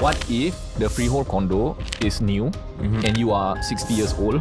What if the freehold condo is new and you are 60 years old?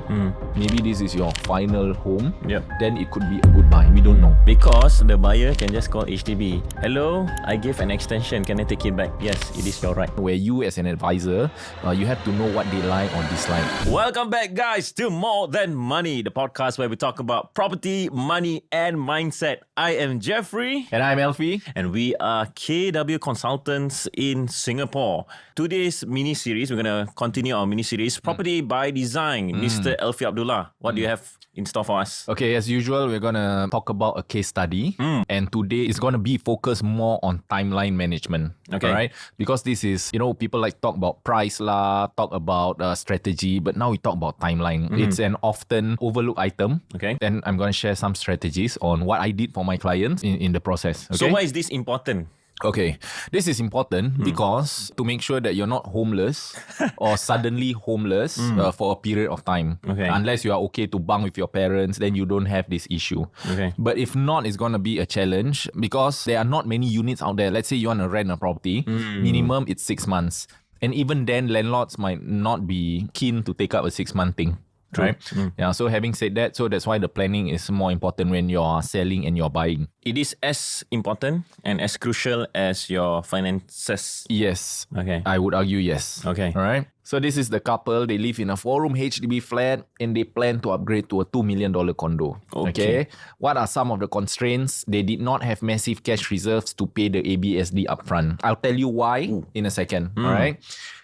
Maybe this is your final home. Then it could be a good buy. We don't know. Because the buyer can just call HDB. Hello, I give an extension. Can I take it back? Yes, it is your right. Where you as an advisor, you have to know what they like or dislike. Welcome back, guys, to More Than Money, the podcast where we talk about property, money, and mindset. I am Jeffrey. And I'm Elfie. And we are KW consultants in Singapore. Today's mini-series, we're going to continue our mini-series, Property by Design. Mr. Elfie Abdullah, what do you have in store for us? Okay, as usual, we're going to talk about a case study. And today it's going to be focused more on timeline management. Okay. Right? Because this is, people like talk about price lah, talk about strategy, but now we talk about timeline. It's an often overlooked item. Okay. Then I'm going to share some strategies on what I did for my clients in the process. Okay? So why is this important? Okay, this is important because to make sure that you're not homeless or suddenly homeless for a period of time. Okay. Unless you are okay to bunk with your parents, then you don't have this issue. Okay. But if not, it's going to be a challenge because there are not many units out there. Let's say you want to rent a property, minimum it's 6 months. And even then, landlords might not be keen to take up a 6-month thing. Right? Yeah. So having said that, so that's why the planning is more important when you're selling and you're buying. It is as important and as crucial as your finances. Yes. Okay. I would argue yes. Okay. All right. So this is the couple. They live in a 4-room HDB flat and they plan to upgrade to a $2 million condo. Okay. What are some of the constraints? They did not have massive cash reserves to pay the ABSD upfront. I'll tell you why in a second. All right.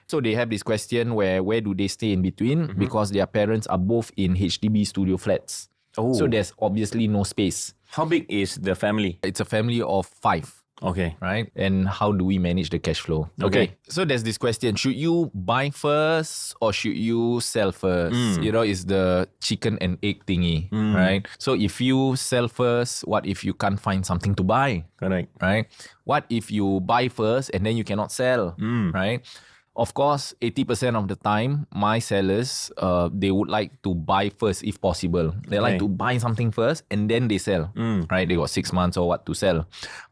So they have this question where do they stay in between? Because their parents are both in HDB studio flats. So there's obviously no space. How big is the family? It's a family of 5. Okay. Right? And how do we manage the cash flow? Okay. So there's this question. Should you buy first or should you sell first? It's the chicken and egg thingy, right? So if you sell first, what if you can't find something to buy? Correct. Right? What if you buy first and then you cannot sell? Right? Of course, 80% of the time, my sellers, they would like to buy first if possible. They like to buy something first and then they sell, right? They got 6 months or what to sell.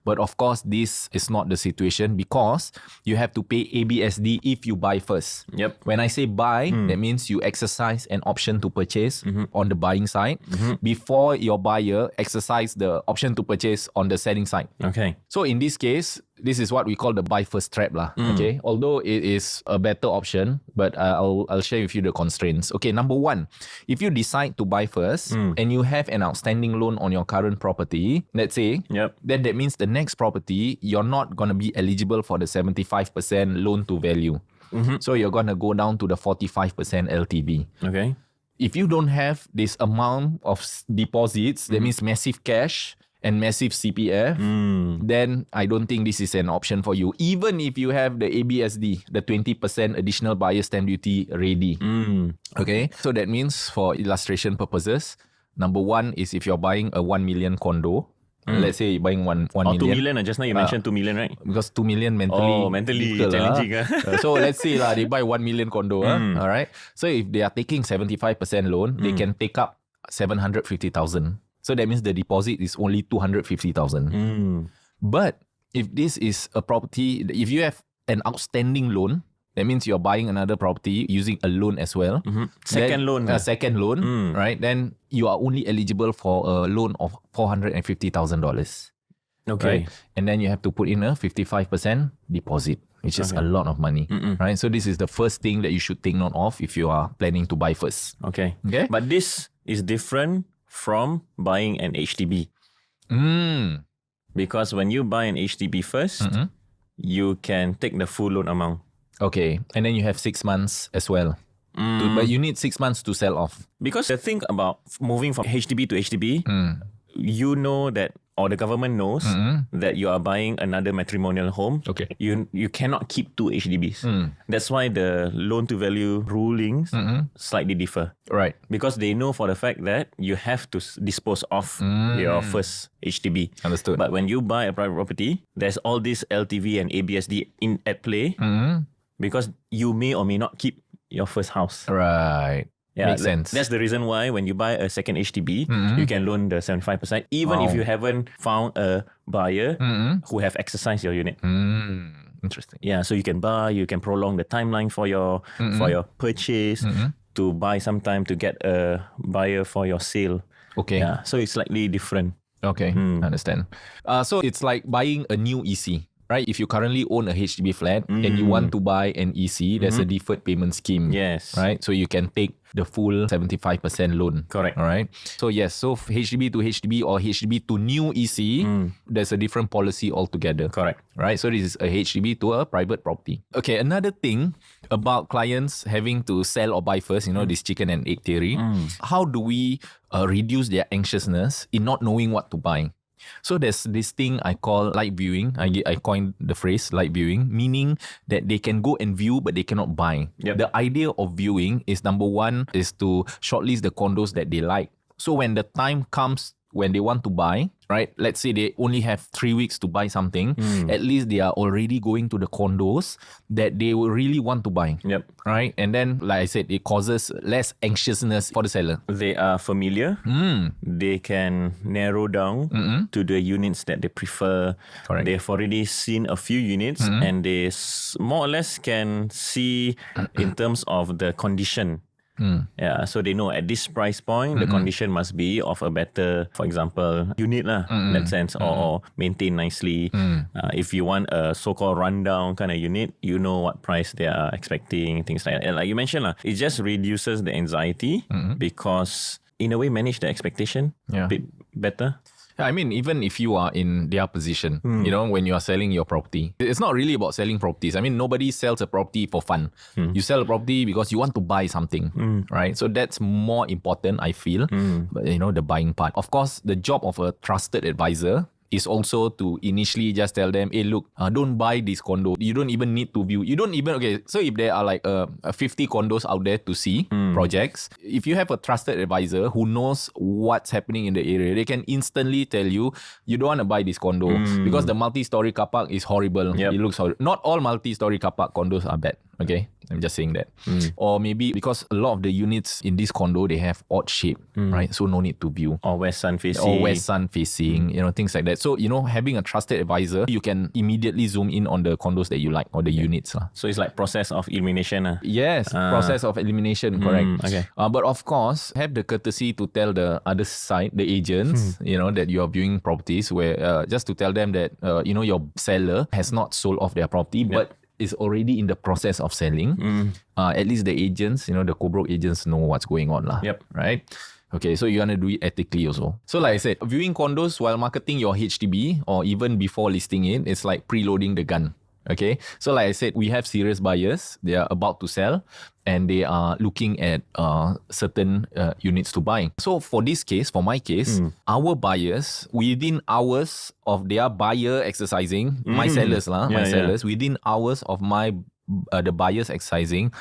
But of course, this is not the situation because you have to pay ABSD if you buy first. Yep. When I say buy, that means you exercise an option to purchase on the buying side before your buyer exercise the option to purchase on the selling side. Okay. So in this case, this is what we call the buy first trap lah. Okay, although it is a better option, but I'll share with you the constraints. Okay, number 1, if you decide to buy first and you have an outstanding loan on your current property, let's say, then that means the next property you're not gonna be eligible for the 75% loan to value. So you're gonna go down to the 45% LTV. Okay. If you don't have this amount of deposits, that means massive cash and massive CPF, then I don't think this is an option for you. Even if you have the ABSD, the 20% additional buyer stamp duty ready. Okay, so that means for illustration purposes, number 1 is if you're buying a 1 million condo. Let's say you're buying 1 million. 2 million. Just now you mentioned 2 million, right? Because 2 million mentally challenging. So let's say they buy 1 million condo. All right. So if they are taking 75% loan, they can take up 750,000. So that means the deposit is only 250,000. But if this is a property, if you have an outstanding loan, that means you're buying another property using a loan as well. Second loan, right? Then you are only eligible for a loan of $450,000. Okay. Right? And then you have to put in a 55% deposit, which is a lot of money. Right? So this is the first thing that you should take note of if you are planning to buy first. Okay. Okay. But this is different from buying an HDB. Because when you buy an HDB first, you can take the full loan amount. Okay. And then you have 6 months as well. But you need 6 months to sell off. Because the thing about moving from HDB to HDB, you know that, or the government knows that you are buying another matrimonial home. Okay. You cannot keep 2 HDBs. That's why the loan to value rulings slightly differ. Right. Because they know for the fact that you have to dispose off your first HDB. Understood. But when you buy a private property, there's all this LTV and ABSD at play because you may or may not keep your first house. Right. Makes sense. That's the reason why when you buy a second HDB, you can loan the 75%, even if you haven't found a buyer who have exercised your unit. Interesting. Yeah, so you can buy, you can prolong the timeline for your purchase to buy sometime to get a buyer for your sale. Okay. Yeah, so it's slightly different. Okay, understand. So it's like buying a new EC, right? If you currently own a HDB flat and you want to buy an EC, there's a deferred payment scheme. Yes. Right? So you can take the full 75% loan. Correct. All right. So yes, so HDB to HDB or HDB to new EC, there's a different policy altogether. Correct. Right? So this is a HDB to a private property. Okay, another thing about clients having to sell or buy first, this chicken and egg theory. How do we reduce their anxiousness in not knowing what to buy? So there's this thing I call light viewing. I coined the phrase light viewing, meaning that they can go and view, but they cannot buy. Yep. The idea of viewing is, number one, is to shortlist the condos that they like. So when the time comes when they want to buy, right? Let's say they only have 3 weeks to buy something. At least they are already going to the condos that they will really want to buy. Yep. Right? And then, like I said, it causes less anxiousness for the seller. They are familiar. They can narrow down to the units that they prefer. Correct. They've already seen a few units and they more or less can see in terms of the condition. Yeah, so they know at this price point, the condition must be of a better, for example, unit in that sense, or maintained nicely. If you want a so-called rundown kind of unit, you know what price they are expecting, things like that. And like you mentioned, it just reduces the anxiety because in a way manage the expectation a bit better. I mean, even if you are in their position, when you are selling your property, it's not really about selling properties. I mean, nobody sells a property for fun. You sell a property because you want to buy something, right? So that's more important, I feel, but, the buying part. Of course, the job of a trusted advisor is also to initially just tell them, hey, look, don't buy this condo. You don't even need to view. You don't even, okay, so if there are like 50 condos out there to see projects, if you have a trusted advisor who knows what's happening in the area, they can instantly tell you, you don't want to buy this condo because the multi-story car park is horrible. Yep. It looks horrible. Not all multi-story car park condos are bad. Okay, I'm just saying that. Or maybe because a lot of the units in this condo, they have odd shape, right? So no need to view. Or west sun facing. Things like that. So, having a trusted advisor, you can immediately zoom in on the condos that you like or the units. So it's like process of elimination. Yes, process of elimination, correct. Okay. But of course, have the courtesy to tell the other side, the agents, that you are viewing properties where just to tell them that, your seller has not sold off their property, but is already in the process of selling. At least the agents, the co-broke agents know what's going on. Yep. Right? Okay, so you want to do it ethically also. So like I said, viewing condos while marketing your HDB or even before listing it, it's like preloading the gun. Okay, so like I said, we have serious buyers. They are about to sell and they are looking at certain units to buy. So for this case, for my case, our buyers, within hours of their buyer exercising, my sellers, within hours of the buyers exercising,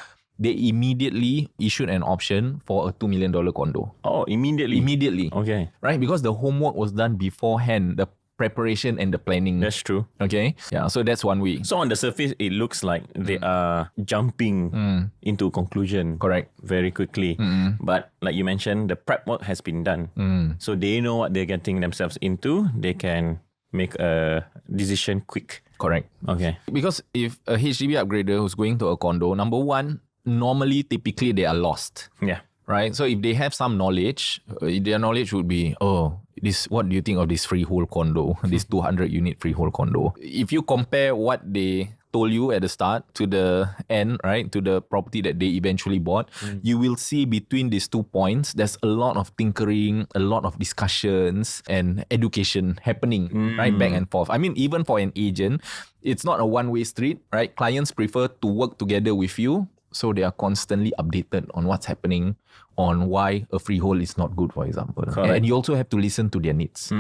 they immediately issued an option for a $2 million condo. Oh, immediately? Immediately. Okay. Right, because the homework was done beforehand. The preparation and the planning. That's true. Okay. Yeah. So that's one way. So on the surface, it looks like they are jumping into conclusion. Correct. Very quickly. But like you mentioned, the prep work has been done. So they know what they're getting themselves into. They can make a decision quick. Correct. Okay. Because if a HDB upgrader who's going to a condo, number one, typically they are lost. Yeah. Right? So if they have some knowledge, their knowledge would be, what do you think of this freehold condo, this 200 unit freehold condo? If you compare what they told you at the start to the end, right, to the property that they eventually bought, you will see between these 2 points, there's a lot of tinkering, a lot of discussions and education happening, right, back and forth. I mean, even for an agent, it's not a one-way street, right? Clients prefer to work together with you. So they are constantly updated on what's happening, on why a freehold is not good, for example. Correct. And you also have to listen to their needs.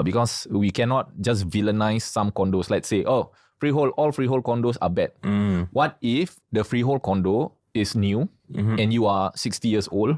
Because we cannot just villainize some condos. Let's say, all freehold condos are bad. What if the freehold condo is new, and you are 60 years old,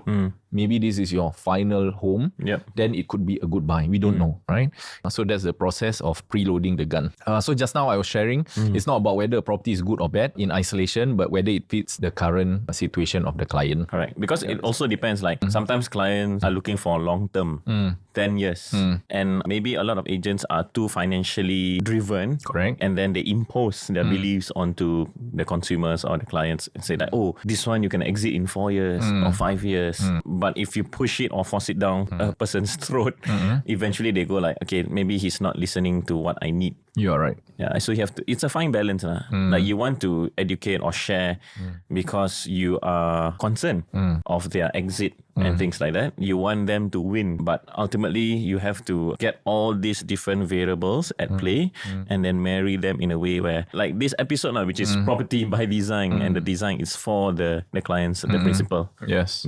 maybe this is your final home, then it could be a good buy. We don't know, right? So that's the process of preloading the gun. So just now I was sharing, it's not about whether a property is good or bad in isolation, but whether it fits the current situation of the client. Correct. Because it also depends, like sometimes clients are looking for long term, 10 years. And maybe a lot of agents are too financially driven. Correct. And then they impose their beliefs onto the consumers or the clients and say that, oh, this one you can exit in 4 years or 5 years. But if you push it or force it down a person's throat, eventually they go like, okay, maybe he's not listening to what I need. You are right. Yeah, so you have to, it's a fine balance. Like you want to educate or share because you are concerned of their exit and things like that. You want them to win, but ultimately you have to get all these different variables at play and then marry them in a way where, like this episode now, which is property by design, and the design is for the clients, the principal. Yes.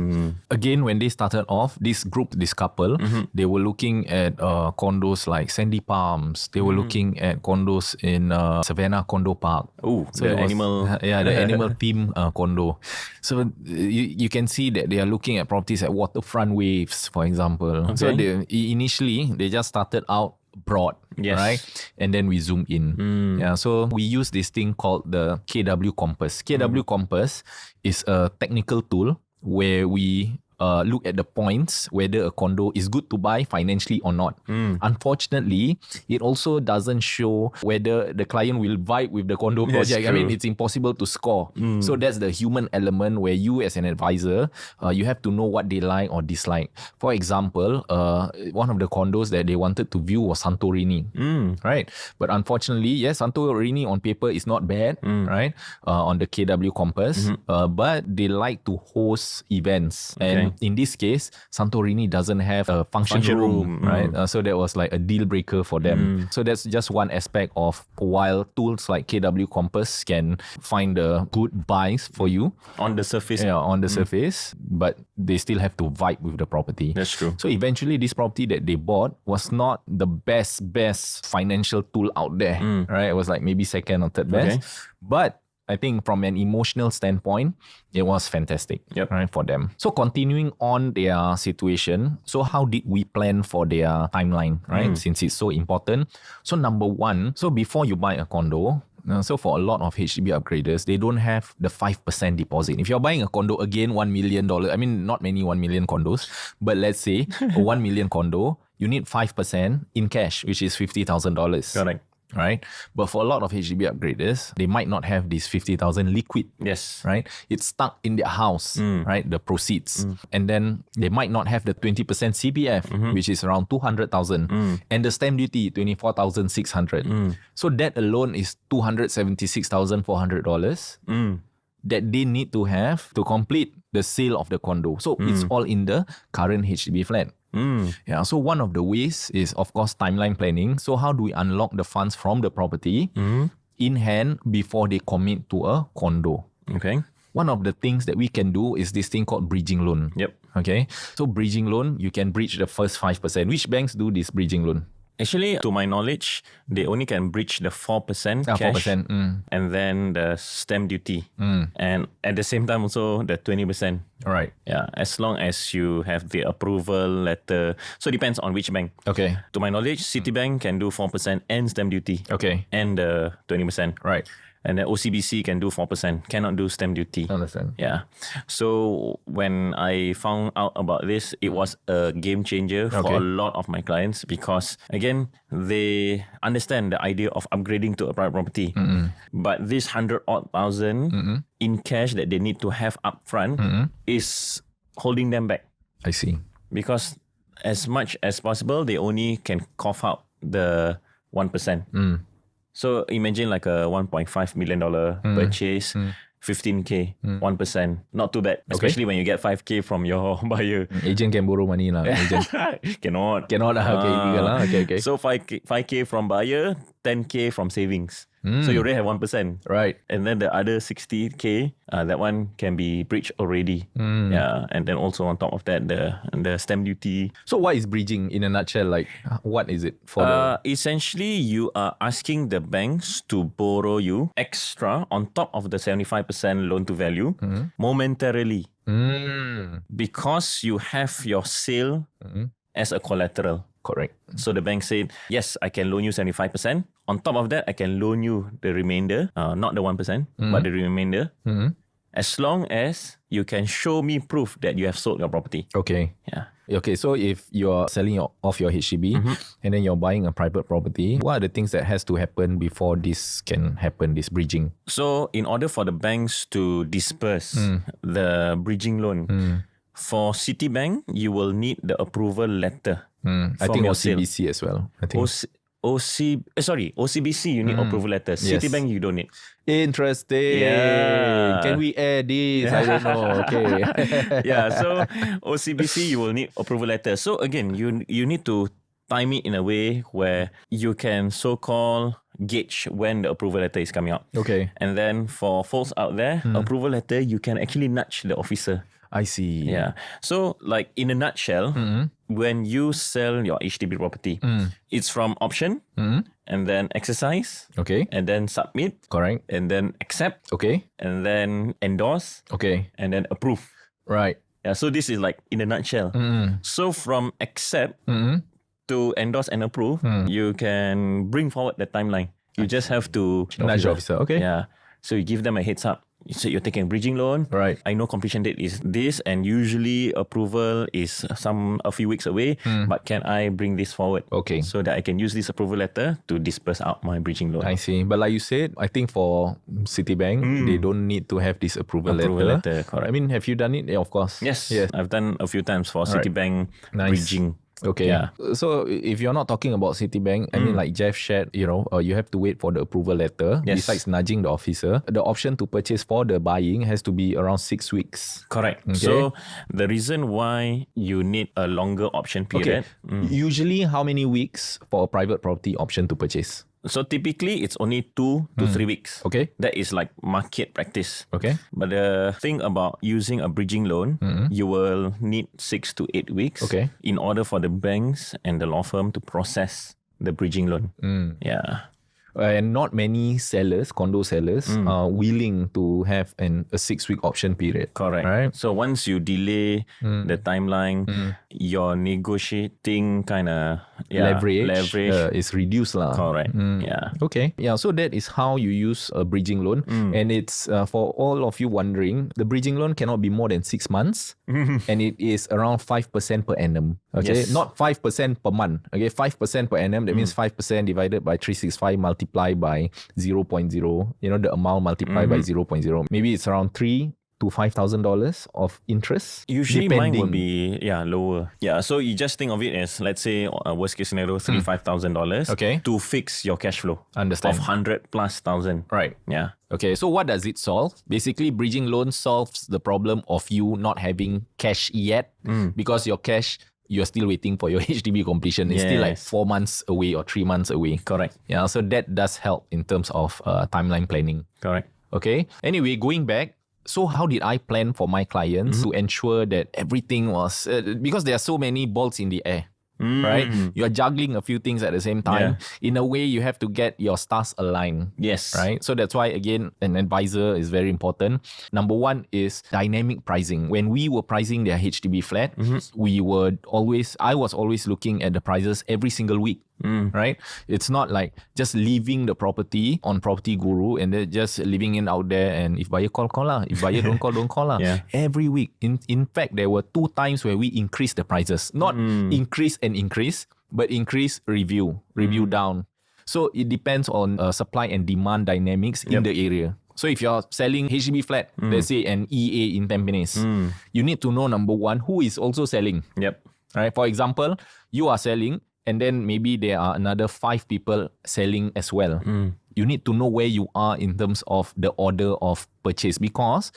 Again, when they started off, this group, this couple, they were looking at condos like Sandy Palms. They were looking at condos in Savannah Condo Park. Oh, so the animal. The animal theme condo. So you can see that they are looking at properties at waterfront waves, for example. Okay. So initially, they just started out broad, right? And then we zoom in. Yeah, so we use this thing called the KW Compass. KW Compass is a technical tool where we look at the points whether a condo is good to buy financially or not. Unfortunately, it also doesn't show whether the client will vibe with the condo project. I mean, it's impossible to score. So that's the human element where you as an advisor, you have to know what they like or dislike. For example, one of the condos that they wanted to view was Santorini, right? But unfortunately, yes, Santorini on paper is not bad, right? On the KW Compass, but they like to host events. And in this case, Santorini doesn't have a function room, right? So that was like a deal breaker for them. So that's just one aspect of, while tools like KW Compass can find the good buys for you on the surface. Yeah, on the surface, but they still have to vibe with the property. That's true. So eventually, this property that they bought was not the best financial tool out there, right? It was like maybe second or third best. But I think from an emotional standpoint, it was fantastic, right, for them. So continuing on their situation, so how did we plan for their timeline, right? Since it's so important. So number one, so before you buy a condo, so for a lot of HDB upgraders, they don't have the 5% deposit. If you're buying a condo, again, $1 million, I mean, not many 1 million condos, but let's say a 1 million condo, you need 5% in cash, which is $50,000. Correct. Right? But for a lot of HDB upgraders, they might not have this 50,000 liquid. Yes. Right? It's stuck in their house, right? The proceeds. And then they might not have the 20% CPF, which is around 200,000. And the stamp duty, 24,600. So that alone is $276,400 that they need to have to complete the sale of the condo. So it's all in the current HDB flat. Yeah, so one of the ways is, of course, timeline planning. So how do we unlock the funds from the property in hand before they commit to a condo? Okay. One of the things that we can do is this thing called bridging loan. Okay. So bridging loan, you can bridge the first 5%. Which banks do this bridging loan? Actually, to my knowledge, they only can breach the 4% cash 4%, and then the stamp duty. And at the same time also the 20%. All right. Yeah, as long as you have the approval letter. So it depends on which bank. Okay. To my knowledge, Citibank can do 4% and stamp duty. Okay. And the 20%. Right. And the OCBC can do 4%, cannot do stamp duty. Understand. Yeah. So when I found out about this, it was a game changer for a lot of my clients because, again, they understand the idea of upgrading to a private property. But this 100,000 in cash that they need to have upfront is holding them back. I see. Because as much as possible, they only can cough out the 1%. So imagine like a $1.5 million purchase, 15K, 1%. Not too bad, especially when you get 5K from your buyer. Agent can borrow money lah. Agent Cannot. cannot lah. Okay, legal lah. Okay. So 5K from buyer, 10K from savings. So you already have 1%. Right. And then the other 60K, that one can be breached already. Yeah. And then also on top of that, the stamp duty. So what is bridging in a nutshell? Like, what is it for Essentially, you are asking the banks to borrow you extra on top of the 75% loan to value momentarily because you have your sale as a collateral. Correct. So the bank said, yes, I can loan you 75%. On top of that, I can loan you the remainder, not the 1%, but the remainder, as long as you can show me proof that you have sold your property. Okay. Yeah. Okay, so if you're selling off your HDB and then you're buying a private property, what are the things that has to happen before this can happen, this bridging? So in order for the banks to disperse the bridging loan, for Citibank, you will need the approval letter. I think OCBC as well. I think OCBC, you need approval letter. Yes. Citibank, you don't need. Interesting. Yeah. Can we add this? I don't know. Okay. Yeah, so OCBC, you will need approval letter. So again, you need to time it in a way where you can so-called gauge when the approval letter is coming out. Okay. And then for folks out there, approval letter, you can actually nudge the officer. I see. Yeah. So like in a nutshell, when you sell your HDB property, it's from option and then exercise. Okay. And then submit. Correct. And then accept. Okay. And then endorse. Okay. And then approve. Right. Yeah. So this is like in a nutshell. So from accept to endorse and approve, you can bring forward the timeline. You just have to Nudge the officer. Okay. Yeah. So you give them a heads up. You say you're taking a bridging loan. Right. I know completion date is this, and usually approval is a few weeks away. But can I bring this forward? Okay. So that I can use this approval letter to disperse out my bridging loan. I see. But like you said, I think for Citibank, they don't need to have this approval letter. Correct. I mean, have you done it? Yeah, of course. Yes. I've done a few times for Alright. Citibank Nice. bridging. Okay. Yeah. So if you're not talking about Citibank, I mean, like Jeff shared, you have to wait for the approval letter. Yes. Besides nudging the officer, the option to purchase for the buying has to be around 6 weeks. Correct. Okay. So the reason why you need a longer option period. Usually, how many weeks for a private property option to purchase? So typically, it's only 2 to 3 weeks. Okay. That is like market practice. Okay. But the thing about using a bridging loan, you will need 6 to 8 weeks Okay. in order for the banks and the law firm to process the bridging loan. Yeah. And not many sellers, condo sellers, are willing to have a 6-week option period. Correct. Right? So once you delay the timeline, your negotiating kind of Leverage is reduced. Correct. Yeah. Okay. Yeah, so that is how you use a bridging loan. And it's for all of you wondering, the bridging loan cannot be more than 6 months and it is around 5% per annum. Okay. Yes. Not 5% per month. Okay. 5% per annum. That means 5% divided by 365 multiplied by 0.0. The amount multiplied by 0.0. Maybe it's around $3,000 to $5,000 of interest. Usually depending. mine will be lower. Yeah, so you just think of it as, let's say, worst case scenario, $5,000 Okay. to fix your cash flow Understand. of 100,000+. Right. Yeah. Okay, so what does it solve? Basically, bridging loan solves the problem of you not having cash yet because your cash, you're still waiting for your HDB completion. It's still like Yes. 4 months away or 3 months away. Correct. Yeah, so that does help in terms of timeline planning. Correct. Okay. Anyway, going back, so how did I plan for my clients to ensure that everything was, because there are so many balls in the air. Right? You're juggling a few things at the same time. In a way, you have to get your stars aligned. Yes. Right? So that's why, again, an advisor is very important. Number one is dynamic pricing. When we were pricing their HDB flat, I was always looking at the prices every single week. Right? It's not like just leaving the property on Property Guru and then just leaving it out there and if buyer call lah. If buyer don't call lah. Yeah. Every week. In fact, there were 2 times where we increased the prices. Not increase, but increase review down. So it depends on supply and demand dynamics in the area. So if you're selling HDB flat, let's say an EA in Tampines, you need to know, number one, who is also selling. Yep. Right? For example, you are selling and then maybe there are another 5 people selling as well. You need to know where you are in terms of the order of purchase, because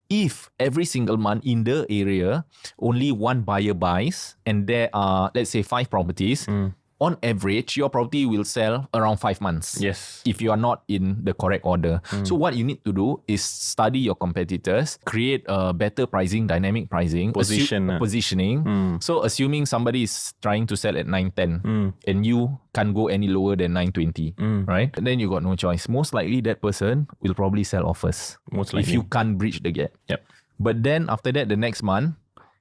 if every single month in the area only one buyer buys and there are, let's say, 5 properties, on average, your property will sell around 5 months. Yes. If you are not in the correct order. So what you need to do is study your competitors, create a better pricing, dynamic pricing, positioning. So assuming somebody is trying to sell at 910 and you can't go any lower than 920, right? And then you got no choice. Most likely that person will probably sell offers. Most likely. If you can't bridge the gap. Yep. But then after that, the next month,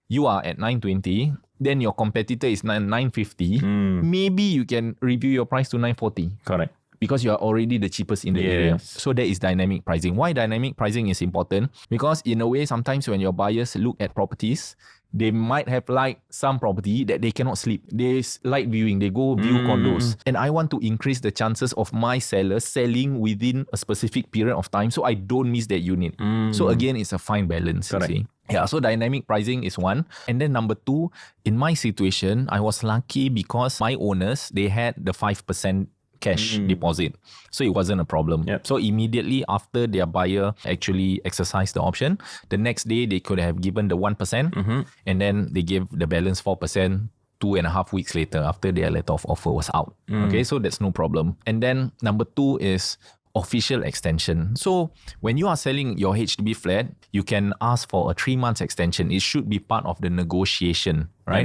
you are at 920, then your competitor is 950, maybe you can review your price to 940. Correct. Because you are already the cheapest in the area. So that is dynamic pricing. Why dynamic pricing is important? Because in a way, sometimes when your buyers look at properties, they might have like some property that they cannot sleep. They like viewing. They go view condos. And I want to increase the chances of my sellers selling within a specific period of time so I don't miss that unit. So again, it's a fine balance. Correct. You see. Yeah, so dynamic pricing is one. And then number two, in my situation, I was lucky because my owners, they had the 5% cash deposit. So it wasn't a problem. Yep. So immediately after their buyer actually exercised the option, the next day they could have given the 1% and then they gave the balance 4% 2.5 weeks later after their letter of offer was out. Okay, so that's no problem. And then number two is official extension. So when you are selling your HDB flat, you can ask for a 3 months extension. It should be part of the negotiation, right?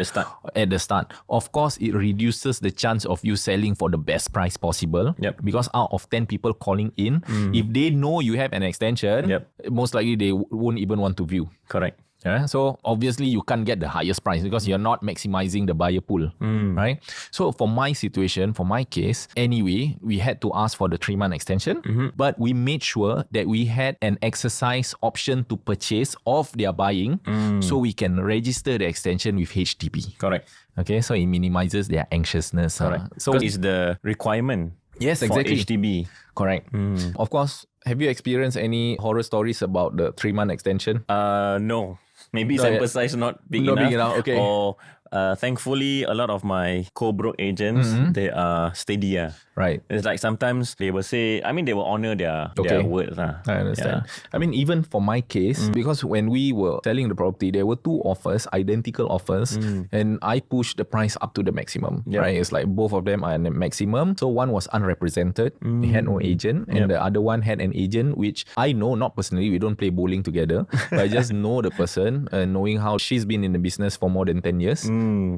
At the start. Of course, it reduces the chance of you selling for the best price possible. Yep. Because out of 10 people calling in, if they know you have an extension, most likely they won't even want to view. Correct. Yeah, so obviously you can't get the highest price because you're not maximizing the buyer pool, right? So for my situation, for my case, anyway, we had to ask for the 3-month extension, but we made sure that we had an exercise option to purchase of their buying so we can register the extension with HDB. Correct. Okay, so it minimizes their anxiousness. Correct. So because it's the requirement. Yes, exactly. For HDB. Correct. Of course, have you experienced any horror stories about the 3-month extension? No. Maybe sample size not big enough. Okay. Or thankfully, a lot of my co-broke agents, they are steady. Right. It's like sometimes they will say, they will honor their words. I understand. I mean, even for my case, because when we were selling the property, there were 2 offers, identical offers, and I pushed the price up to the maximum. Right? It's like both of them are at the maximum. So one was unrepresented, it had no agent, and the other one had an agent, which I know, not personally, we don't play bowling together, but I just know the person, knowing how she's been in the business for more than 10 years.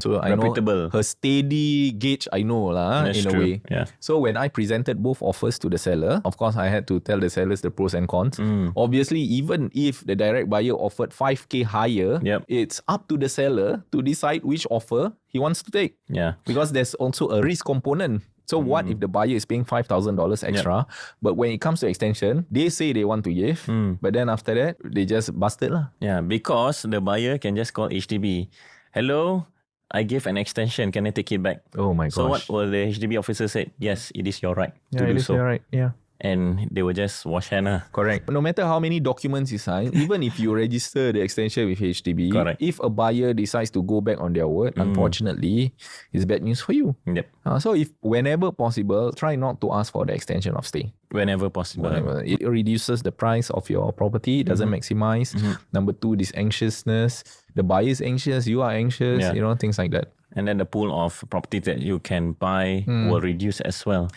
So I know her steady gauge, I know in a way. Yeah. So when I presented both offers to the seller, of course I had to tell the sellers the pros and cons. Obviously, even if the direct buyer offered 5k higher, it's up to the seller to decide which offer he wants to take. Yeah. Because there's also a risk component. So what if the buyer is paying $5,000 extra, but when it comes to extension, they say they want to give, but then after that, they just busted lah. Yeah, because the buyer can just call HDB. Hello, I gave an extension. Can I take it back? Oh my gosh. So what will the HDB officer say? Yes, it is your right to do it is so. your right. Yeah. And they will just wash hand. Correct. No matter how many documents you sign, even if you register the extension with HDB, if a buyer decides to go back on their word, unfortunately, it's bad news for you. Yep. So if whenever possible, try not to ask for the extension of stay. Whenever possible. It reduces the price of your property. It doesn't maximize. Number 2, this anxiousness. The buyer is anxious, you are anxious, things like that. And then the pool of property that you can buy will reduce as well.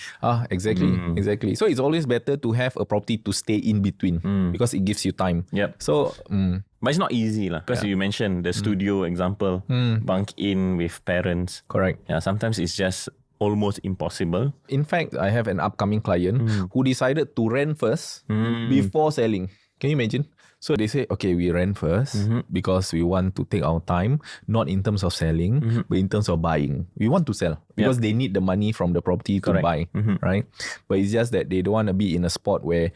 Exactly. So it's always better to have a property to stay in between because it gives you time. Yep. So, but it's not easy because you mentioned the studio example, bunk in with parents. Correct. Yeah, sometimes it's just almost impossible. In fact, I have an upcoming client who decided to rent first before selling. Can you imagine? So they say, okay, we rent first because we want to take our time, not in terms of selling, but in terms of buying. We want to sell because they need the money from the property to buy, right? But it's just that they don't want to be in a spot where,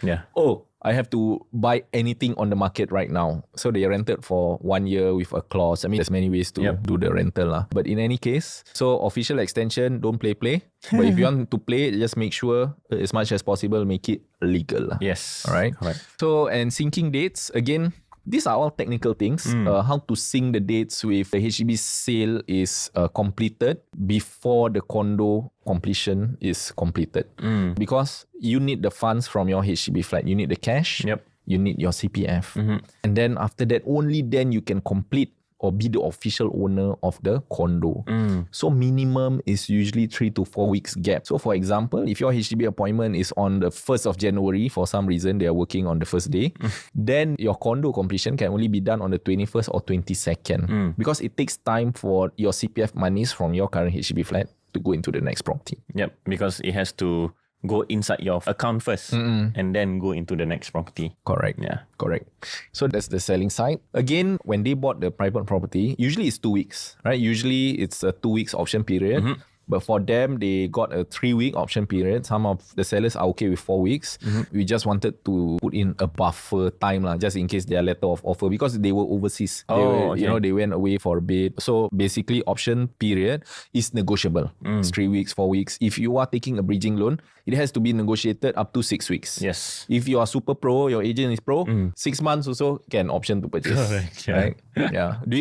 I have to buy anything on the market right now. So they rented for 1 year with a clause. I mean, there's many ways to do the rental. But in any case, so official extension, don't play. But if you want to play, just make sure as much as possible, make it legal. Yes. All right. Correct. So, and syncing dates, again, these are all technical things. How to sync the dates with the HDB sale is completed before the condo completion is completed. Because you need the funds from your HDB flat. You need the cash. Yep. You need your CPF. And then after that, only then you can complete or be the official owner of the condo. So minimum is usually 3 to 4 weeks gap. So for example, if your HDB appointment is on the 1st of January, for some reason they are working on the first day, then your condo completion can only be done on the 21st or 22nd because it takes time for your CPF monies from your current HDB flat to go into the next property. Yep, because it has to go inside your account first and then go into the next property. Correct. Yeah. Correct. So that's the selling side. Again, when they bought the private property, usually it's 2 weeks, right? Usually it's a 2 weeks option period. But for them, they got a 3-week option period. Some of the sellers are okay with 4 weeks. We just wanted to put in a buffer time just in case their letter of offer, because they were overseas. They went away for a bit. So basically, option period is negotiable. It's 3 weeks, 4 weeks. If you are taking a bridging loan, it has to be negotiated up to 6 weeks. Yes. If you are super pro, your agent is pro, 6 months or so can option to purchase. Correct, yeah. Right? Yeah. Do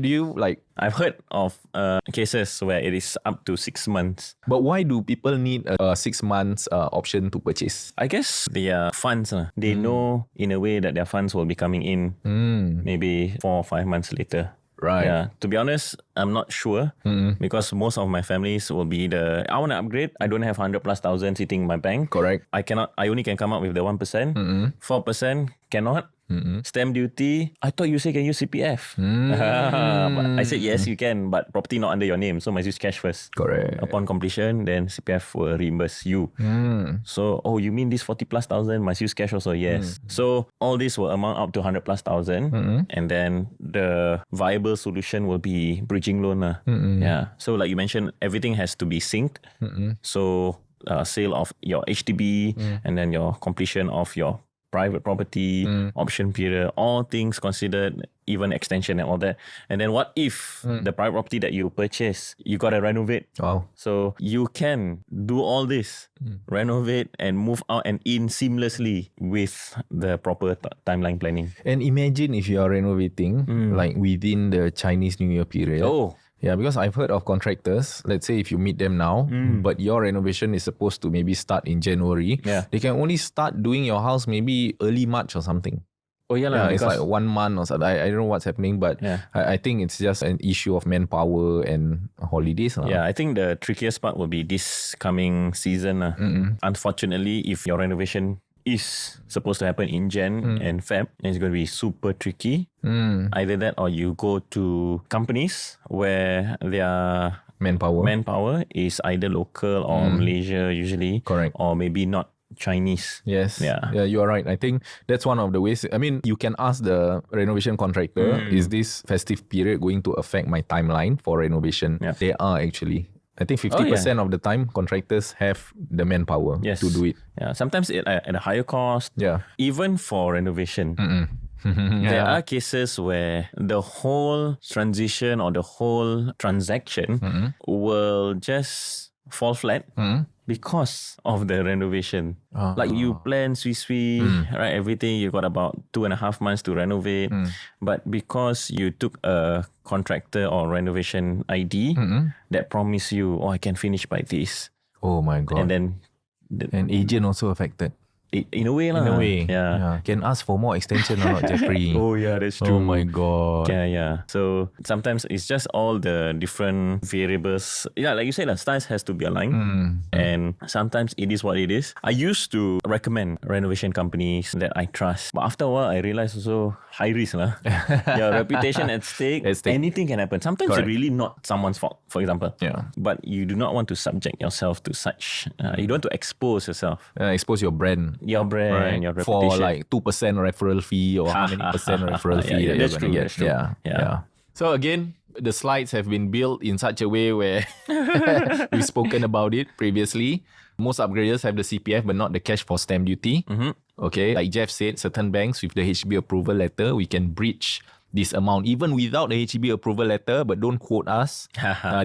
you like? I've heard of cases where it is up to 6 months. But why do people need a 6 months option to purchase? I guess their funds, they know in a way that their funds will be coming in maybe 4 or 5 months later. Right. Yeah. To be honest, I'm not sure because most of my families will be I want to upgrade. I don't have 100,000+ sitting in my bank. Correct. I only can come up with the 1%. 4% cannot. Stamp duty, I thought you say can use CPF. But I said yes, you can, but property not under your name, so must use cash first. Correct. Upon completion, then CPF will reimburse you. So, you mean this 40,000+ must use cash also? Yes. So all this will amount up to 100,000+, and then the viable solution will be bridging loan. Yeah. So like you mentioned, everything has to be synced. So sale of your HDB and then your completion of your private property, option period, all things considered, even extension and all that. And then what if the private property that you purchase, you got to renovate? Wow. So you can do all this, renovate and move out and in seamlessly with the proper timeline planning. And imagine if you are renovating like within the Chinese New Year period. Yeah, because I've heard of contractors, let's say if you meet them now, but your renovation is supposed to maybe start in January, they can only start doing your house maybe early March or something. It's like 1 month or something. I don't know what's happening, but I think it's just an issue of manpower and holidays. Yeah, I think the trickiest part will be this coming season. Unfortunately, if your renovation is supposed to happen in Jan and Feb, it's going to be super tricky. Either that or you go to companies where their manpower is either local or Malaysia usually. Correct. Or maybe not Chinese. Yes. Yeah, you are right. I think that's one of the ways. I mean, you can ask the renovation contractor, is this festive period going to affect my timeline for renovation? Yeah. They are actually. I think 50% of the time, contractors have the manpower to do it. Yeah, sometimes at a higher cost. Yeah. Even for renovation. There are cases where the whole transition or the whole transaction will just fall flat because of the renovation. Like you plan sui, right? Everything, you got about 2.5 months to renovate. But because you took a contractor or renovation ID that promised you, I can finish by this. Oh my God. And then an agent also affected. In a way. Yeah. Can ask for more extension or not, Jeffrey? Oh yeah, that's true. Oh my God. Yeah. So sometimes it's just all the different variables. Yeah, like you said, stars has to be aligned. And sometimes it is what it is. I used to recommend renovation companies that I trust. But after a while, I realized also high risk. Your reputation at stake. Anything can happen. Sometimes it's really not someone's fault, for example. Yeah. But you do not want to subject yourself to such. You don't want to expose yourself. Expose your brand. Your brand, right, your reputation. For like 2% referral fee or how many percent referral fee that you're going to get. Yeah. So again, the slides have been built in such a way where we've spoken about it previously. Most upgraders have the CPF but not the cash for stamp duty. Okay, like Jeff said, certain banks with the HDB approval letter, we can breach this amount even without the HDB approval letter, but don't quote us.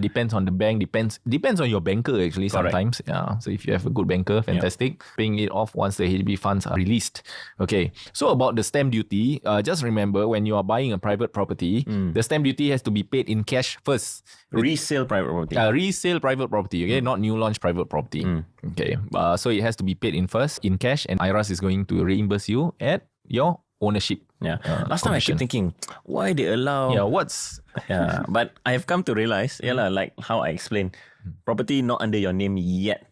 Depends on the bank, depends on your banker actually. Correct. Sometimes. Yeah. So if you have a good banker, fantastic. Paying it off once the HDB funds are released. Okay. So about the stamp duty, just remember when you are buying a private property, the stamp duty has to be paid in cash first. Resale private property. Resale private property, okay? Not new launch private property. Okay. So it has to be paid in first, in cash, and IRAS is going to reimburse you at your ownership. Yeah. Last time I keep thinking, why they allow... Yeah, what's... Yeah, but I have come to realize, like how I explained, property not under your name yet.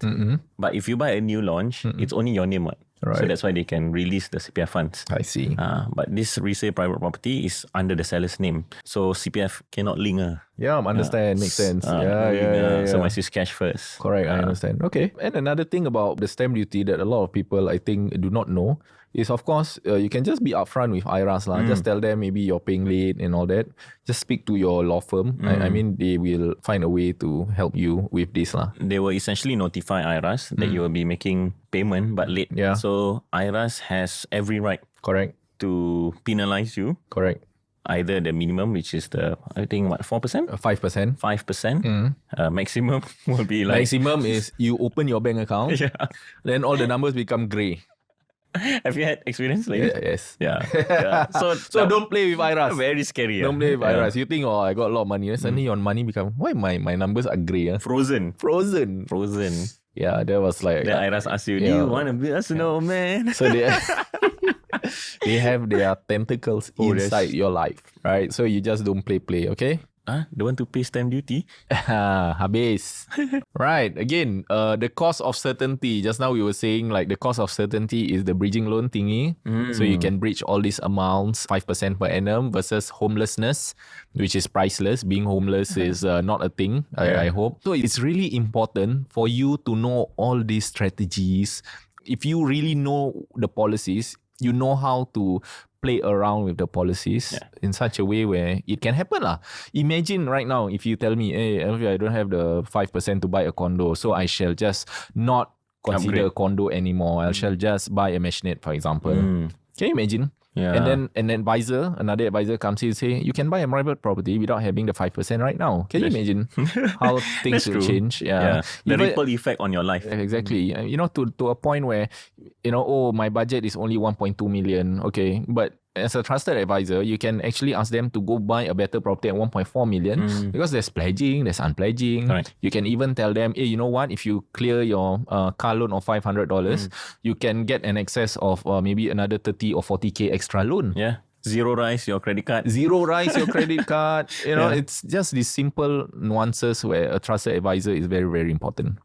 But if you buy a new launch, it's only your name. Right. So that's why they can release the CPF funds. I see. But this resale private property is under the seller's name. So CPF cannot link. Yeah, I understand. Makes sense. So must use cash first. Correct, I understand. Okay. And another thing about the stamp duty that a lot of people, I think, do not know is, of course, you can just be upfront with IRAS. Just tell them maybe you're paying late and all that. Just speak to your law firm. I mean, they will find a way to help you with this. They will essentially notify IRAS that you will be making payment but late. Yeah. So IRAS has every right Correct. to penalize you. Correct. Either the minimum, which is the, I think, 4%? 5%. 5%. Maximum will be like... Maximum is you open your bank account, then all the numbers become grey. Have you had experience like that? Yes. Yeah. So don't play with IRAS. Very scary. Don't play with IRAS. You think, I got a lot of money. Then suddenly your money become, why my numbers are grey? Frozen. Yeah, that was like... The IRAS ask you, do you want to be a snowman? So they have their tentacles inside your life, right? So you just don't play, okay? Don't want to pay stamp duty? Habis. Right. Again, the cost of certainty. Just now we were saying like the cost of certainty is the bridging loan thingy. So you can bridge all these amounts, 5% per annum versus homelessness, which is priceless. Being homeless is not a thing, I hope. So it's really important for you to know all these strategies. If you really know the policies, you know how to play around with the policies in such a way where it can happen. Imagine right now if you tell me, hey, I don't have the 5% to buy a condo, so I shall just not consider a condo anymore. I shall just buy a maisonette, for example. Can you imagine? Yeah. And then another advisor comes in and say, you can buy a private property without having the 5% right now. Can you imagine how things will change? Yeah. The ripple effect on your life. Exactly. To a point where, my budget is only 1.2 million. Okay. But as a trusted advisor, you can actually ask them to go buy a better property at 1.4 million because there's pledging, there's unpledging. Correct. You can even tell them, hey, you know what? If you clear your car loan of $500, you can get an excess of maybe another 30 or 40K extra loan. Yeah. Zero rise your credit card. It's just these simple nuances where a trusted advisor is very, very important.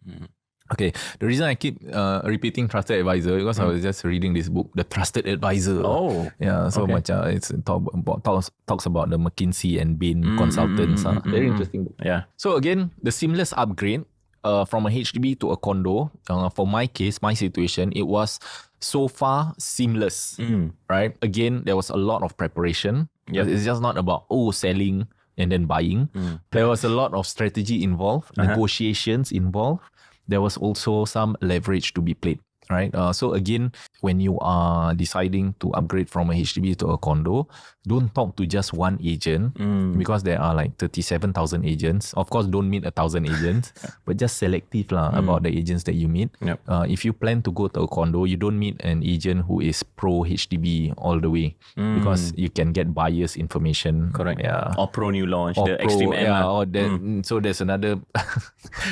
Okay, the reason I keep repeating trusted advisor because I was just reading this book, The Trusted Advisor. Oh, yeah. So much it's talks about the McKinsey and Bain consultants. Very interesting book. Yeah. So again, the seamless upgrade from a HDB to a condo. For my case, my situation, it was so far seamless. Right. Again, there was a lot of preparation. Yep. It's just not about selling and then buying. There was a lot of strategy involved, negotiations involved. There was also some leverage to be played, right? So again, when you are deciding to upgrade from a HDB to a condo, don't talk to just one agent because there are like 37,000 agents. Of course, don't meet 1,000 agents, but just selective about the agents that you meet. Yep. If you plan to go to a condo, you don't meet an agent who is pro HDB all the way because you can get biased information. Correct. Yeah. Or pro new launch, Or the pro, extreme end. So there's another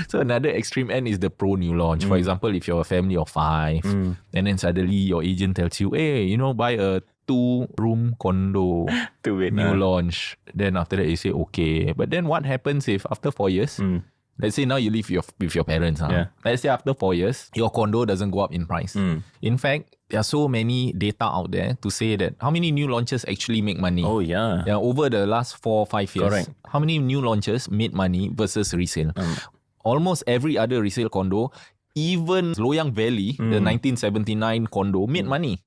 so another extreme end is the pro new launch. For example, if you're a family of 5 and then suddenly your agent tells you, hey, buy a 2-room condo new launch. Then after that you say okay. But then what happens if after 4 years, let's say now you live with your parents. Let's say after 4 years, your condo doesn't go up in price. In fact, there are so many data out there to say that how many new launches actually make money. Oh, yeah. Yeah, over the last 4-5 years. Correct. How many new launches made money versus resale? Almost every other resale condo, even Loyang Valley, the 1979 condo, made money.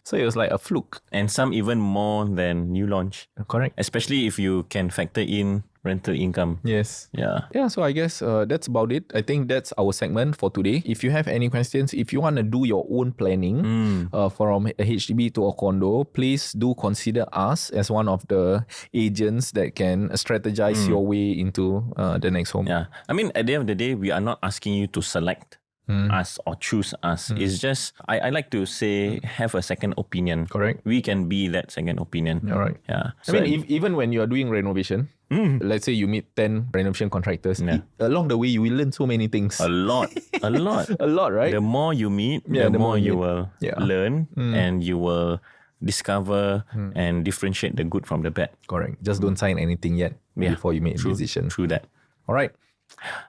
So it was like a fluke. And some even more than new launch. Correct. Especially if you can factor in rental income. Yes. Yeah. Yeah, so I guess that's about it. I think that's our segment for today. If you have any questions, if you want to do your own planning from a HDB to a condo, please do consider us as one of the agents that can strategize your way into the next home. Yeah. I mean, at the end of the day, we are not asking you to select us or choose us. It's just, I like to say, have a second opinion. Correct. We can be that second opinion. All right. Yeah. I mean, even when you are doing renovation, let's say you meet 10 renovation contractors, along the way you will learn so many things. A lot. A lot. A lot, right? The more you meet, the more you will learn and you will discover and differentiate the good from the bad. Correct. Just don't sign anything yet before you make a decision. True that. All right.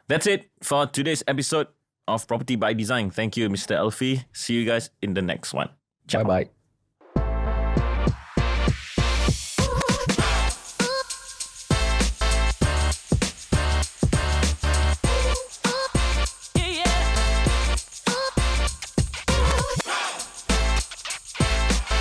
That's it for today's episode of Property by Design. Thank you, Mr. Elfie. See you guys in the next one. Ciao. Bye-bye.